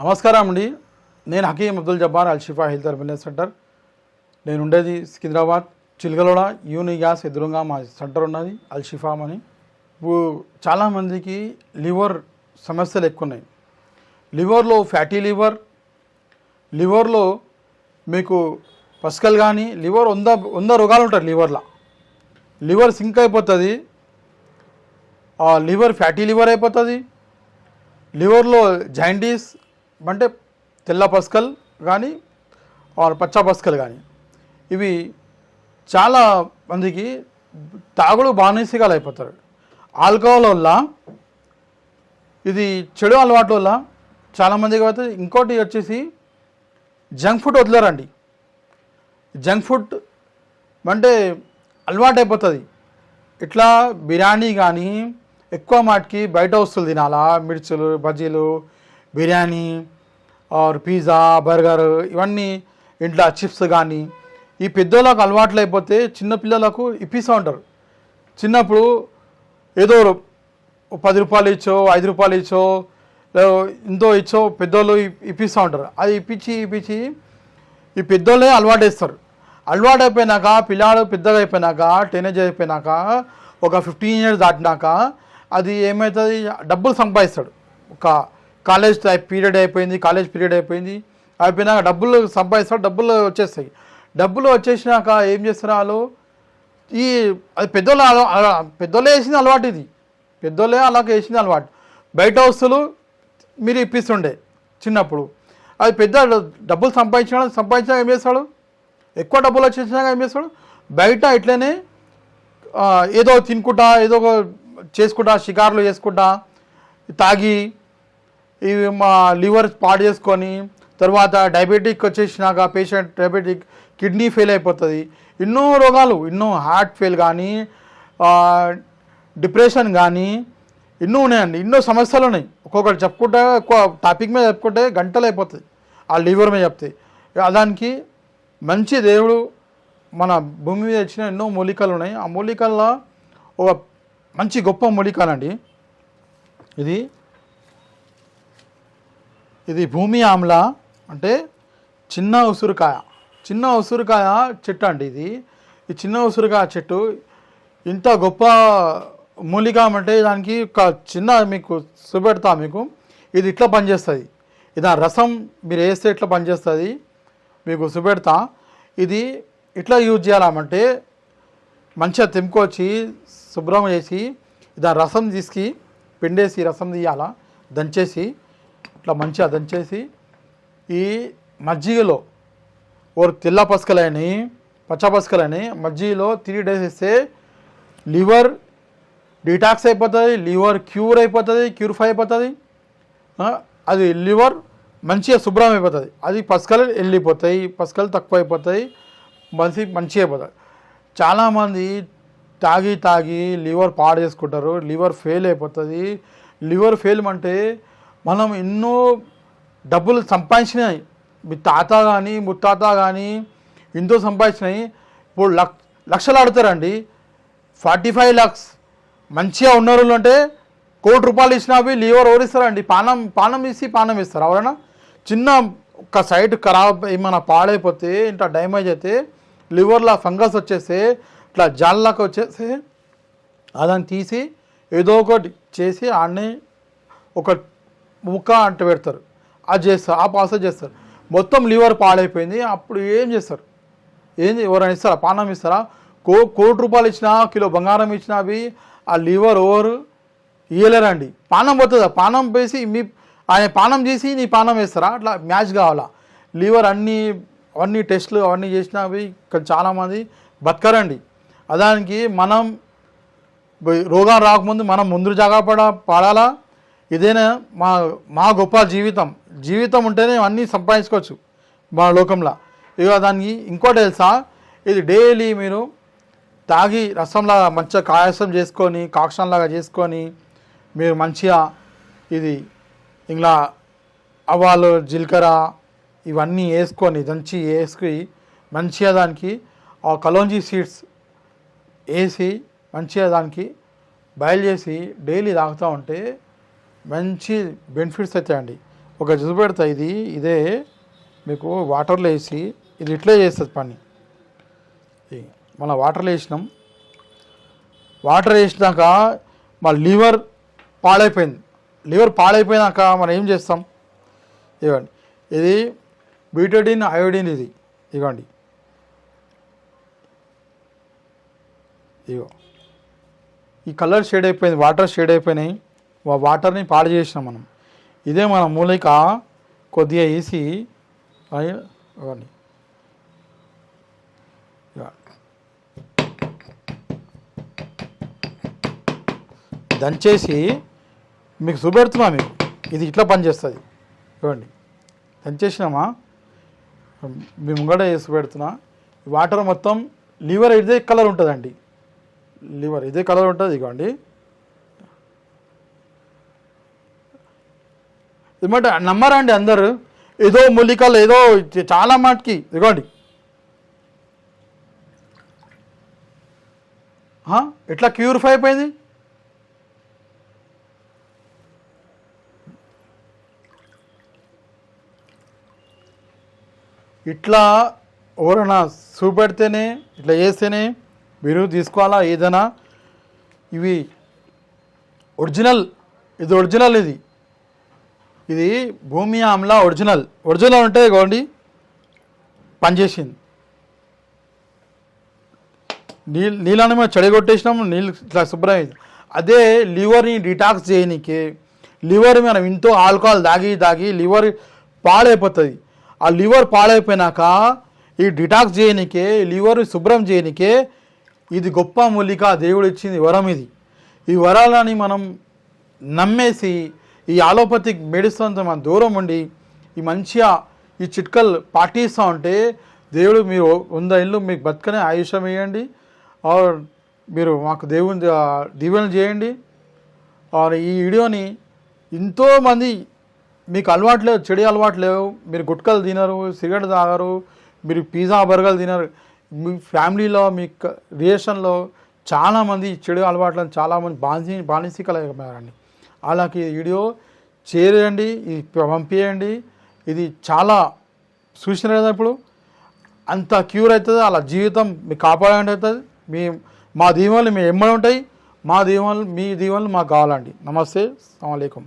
నమస్కారం అండి. నేను Hakeem Abdul Jabbar Alshifa health and wellness centre. నేను ఉండేది సికింద్రాబాద్ చిల్గలోడ యూని గ్యాస్ ఎదురుగా మా సెంటర్ ఉన్నది అల్షిఫా అని. ఇప్పుడు చాలామందికి లివర్ సమస్యలు ఎక్కువ ఉన్నాయి. లివర్లో ఫ్యాటీ లివర్లో మీకు పస్కల్ కానీ లివర్ వంద రోగాలు ఉంటాయి. లివర్ సింక్ అయిపోతుంది, లివర్ ఫ్యాటీ లివర్ అయిపోతుంది. లివర్లో జాయింటీస్ అంటే తెల్ల పస్కల్ కానీ పచ్చ పస్కల్ కానీ ఇవి చాలా మందికి తాగుడు బానిసగాలు అయిపోతారు. ఆల్కహాల్ వల్ల ఇది చెడు అలవాటు వల్ల చాలామందికి అవుతుంది. ఇంకోటి వచ్చేసి జంక్ ఫుడ్ వదిలేరండి. జంక్ ఫుడ్ అంటే అలవాటు అయిపోతుంది. ఇట్లా బిర్యానీ కానీ ఎక్కువ మాటికి బయట వస్తువులు తినాలా, మిర్చులు, బజ్జీలు, బిర్యానీ ఆర్ పిజ్జా, బర్గర్, ఇవన్నీ ఇంట్లో చిప్స్ కానీ ఈ పెద్దోళ్ళకు అలవాట్లు అయిపోతే చిన్నపిల్లలకు ఇప్పిస్తూ ఉంటారు. చిన్నప్పుడు ఏదో 10 రూపాయలు ఇచ్చో 5 రూపాయలు ఇచ్చో ఎంతో ఇచ్చో పెద్దోళ్ళు ఇప్పిస్తూ ఉంటారు. అది ఇప్పించి ఈ పెద్దోళ్ళే అలవాటు వేస్తారు. అలవాటు అయిపోయినాక పిల్లాడు పెద్దగా అయిపోయినాక టీనేజ్ అయిపోయినాక ఒక 15 ఇయర్స్ దాటినాక అది ఏమవుతుంది, డబ్బులు సంపాదిస్తాడు. ఒక కాలేజ్ పీరియడ్ అయిపోయినాక డబ్బులు సంపాదిస్తాడు, డబ్బులు వచ్చేస్తాయి. డబ్బులు వచ్చేసినాక ఏం చేస్తారు వాళ్ళు, అది పెద్దోళ్ళే వేసింది అలవాటు. ఇది పెద్దోళ్ళే అలాగ వేసింది అలవాటు. బయట వస్తువులు మీరు ఇప్పిస్తుండే చిన్నప్పుడు. అది పెద్ద డబ్బులు సంపాదించినాక ఏం చేస్తాడు, ఎక్కువ డబ్బులు వచ్చేసినాక ఏం చేస్తాడు, బయట ఇట్లనే ఏదో తినుకుంటా ఏదో చేసుకుంటా షికార్లు చేసుకుంటా తాగి ఇవి మా లివర్ పాడు చేసుకొని తర్వాత డయాబెటిక్ వచ్చేసినాక పేషెంట్ డయాబెటిక్ కిడ్నీ ఫెయిల్ అయిపోతుంది. ఎన్నో రోగాలు, హార్ట్ ఫెయిల్ కానీ డిప్రెషన్ కానీ ఎన్నో ఉన్నాయండి. ఎన్నో సమస్యలు ఉన్నాయి. ఒక్కొక్కటి చెప్పుకుంటే ఎక్కువ టాపిక్ మీద చెప్పుకుంటే గంటలు అయిపోతుంది ఆ లివర్ మీద చెప్తే. దానికి మంచి దేవుడు మన భూమి మీద ఇచ్చిన ఎన్నో మూలికలు ఉన్నాయి. ఆ మూలికల్లో ఒక మంచి గొప్ప మూలికలండి ఇది భూమి ఆమ్ల అంటే చిన్న ఉసురుకాయ చెట్టు అండి. ఈ చిన్న ఉసురుకాయ చెట్టు ఇంత గొప్ప మూలిక అంటే దానికి ఒక చిన్న మీకు చూపెడతా. మీకు ఇది ఇట్లా పనిచేస్తుంది. ఇది రసం మీరు వేస్తే ఇట్లా పనిచేస్తుంది. మీకు చూపెడతా. ఇది ఇట్లా యూజ్ చేయాలంటే మంచిగా తెంపుకొచ్చి శుభ్రం చేసి దాని రసం తీసుకు పిండేసి రసం తీయాలా, దంచేసి ఇట్లా మంచిగా దంచేసి ఈ మజ్జిగలో తెల్ల పసుకలని పచ్చ పసుకలని మజ్జిగలో 3 days ఇస్తే లివర్ డీటాక్స్ అయిపోతుంది, లివర్ క్యూరిఫై అయిపోతుంది. అది లివర్ మంచిగా శుభ్రం అయిపోతుంది. అది పసుకలు వెళ్ళిపోతాయి, పసుకలు తక్కువ అయిపోతాయి, మంచిగా అయిపోతుంది. చాలామంది తాగి లివర్ పాడు చేసుకుంటారు, లివర్ ఫెయిల్ అయిపోతుంది. లివర్ ఫెయిల్ అంటే మనం ఎన్నో డబ్బులు సంపాదించినాయి, మీ తాత కానీ ముత్తాత కానీ ఎంతో సంపాదించినాయి. ఇప్పుడు లక్షలు ఆడుతారండి. 45 lakhs మంచిగా ఉన్న రోజులు అంటే 1 కోటి రూపాయలు ఇచ్చినవి లివర్ ఓడిస్తారండి. పానం ఇస్తారు. ఎవరైనా చిన్న ఒక సైడ్ ఖరాబ్ ఏమైనా పాడైపోతే ఇంత డ్యామేజ్ అయితే లివర్లో ఫంగస్ వచ్చేస్తే ఇట్లా జాల్లాగా వచ్చేసి అదని తీసి ఏదో ఒకటి చేసి ఆడనే ఒక ముక్క అంట పెడతారు. అది చేస్తారు, ఆ ప్రాసెస్ చేస్తారు. మొత్తం లివర్ పాడైపోయింది. అప్పుడు ఏం చేస్తారు, ఎవరైనా ఇస్తారా, పానం ఇస్తారా? 1 కోటి రూపాయలు ఇచ్చినా, కిలో బంగారం ఇచ్చినా అవి ఆ లివర్ ఎవరు ఇయ్యలేరండి. పానం పోతుందా, పానం వేసి ఆయన పానం చేసి నీ పానం వేస్తారా? అట్లా మ్యాచ్ కావాలా. లివర్ అవన్నీ టెస్టులు అవన్నీ చేసినవి ఇక్కడ చాలామంది బతకరండి. దానికి మనం రోగాలు రాకముందు మనం ముందు జాగ్రత్త పడాలా. ఇదేనా మా గొప్ప జీవితం ఉంటేనే అన్నీ సంపాదించుకోవచ్చు మన లోకంలో. ఇక దానికి ఇంకోటి తెలుసా, ఇది డైలీ మీరు తాగి రసంలాగా మంచిగా కాయసం చేసుకొని కాక్షంలాగా చేసుకొని మీరు మంచిగా ఇది ఇలా ఆవాలు జీలకర్ర ఇవన్నీ వేసుకొని వేసుకొని మంచిగా దానికి ఆ కలోంజీ సీడ్స్ వేసి మంచిగా దానికి బాయిల్ చేసి డైలీ తాగుతూ ఉంటే మంచి బెనిఫిట్స్ అవుతాయండి. ఒక చూపెడతా. ఇదే మీకు వాటర్లో వేసి ఇది ఇట్లే చేస్తుంది పని. మళ్ళీ వాటర్లో వేసినాం. వాటర్ వేసినాక మా లివర్ పాడైపోయింది. లివర్ పాడైపోయినాక మనం ఏం చేస్తాం? ఇవ్వండి, ఇది బీటడిన్ అయోడిన్. ఇది ఇవ్వండి, ఇగో ఈ కలర్ షేడ్ అయిపోయింది, వాటర్ షేడ్ అయిపోయినాయి. వాటర్ని పాడు చేసినాం మనం. ఇదే మన మూలిక కొద్దిగా వేసి ఇవ్వండి, దంచేసి మీకు చూపెడుతున్నా. మీకు ఇది ఇట్లా పనిచేస్తుంది. ఇవ్వండి, దంచేసినామా మీ ముంగడ వేసి పెడుతున్నా. వాటర్ మొత్తం లివర్ ఇదే కలర్ ఉంటుందండి. లివర్ ఇదే కలర్ ఉంటుంది. ఇవ్వండి, ఏమంటే నమ్మరండి అందరు, ఏదో మూలికలు ఏదో చాలా మాటకి. ఇదిగోండి ఎట్లా క్యూరిఫై అయిపోయింది. ఇట్లా ఎవరైనా చూపెడితేనే ఇట్లా చేస్తేనే మీరు తీసుకోవాలా ఏదైనా. ఇవి ఒరిజినల్, ఇది ఒరిజినల్. ఇది భూమి ఆమ్లా ఒరిజినల్. ఒరిజినల్ ఉంటే ఇగోండి పనిచేసింది. నీళ్ళని మేము చెడగొట్టేసినాము, నీళ్ళు ఇట్లా శుభ్రమైంది. అదే లివర్ని డిటాక్స్ చేయనీకి, లివర్ మనం ఇంతో ఆల్కహాల్ దాగి లివర్ పాడైపోతుంది. ఆ లివర్ పాడైపోయినాక ఈ డిటాక్స్ చేయనికే, లివర్ శుభ్రం చేయనికే ఇది గొప్ప మూలిక, దేవుడు ఇచ్చింది వరం. ఈ వరాలని మనం నమ్మేసి ఈ ఆలోపతిక్ మెడిసిన్తో మనం దూరం ఉండి ఈ మంచిగా ఈ చిట్కలు పాటిస్తూ ఉంటే దేవుడు మీరు 100 ఏళ్ళు మీకు బతుకనే ఆయుష్యం వేయండి. మీరు మాకు దేవుని దీవెనలు చేయండి. ఈ వీడియోని ఎంతోమంది మీకు అలవాటు లేవు, చెడు అలవాటు లేవు, మీరు గుట్కలు తినరు, సిగరెట్ తాగరు, మీరు పిజ్జా బర్గర్లు తినరు, మీ ఫ్యామిలీలో మీ రిలేషన్లో చాలామంది చెడు అలవాట్లను చాలామంది బానిసీకలయ్యారండి. అలాగే వీడియో చేయండి, ఇది పంపించండి. ఇది చాలా చూసిన కదా ఇప్పుడు అంత క్యూర్ అవుతుంది. అలా జీవితం మీకు కాపాడండి అవుతుంది. మా దీవెనలు మీ ఎమ్మడి ఉంటాయి. మా దీవెనలు మీ దీవెనలు మాకు కావాలండి. నమస్తే, అస్సలాము అలైకుం.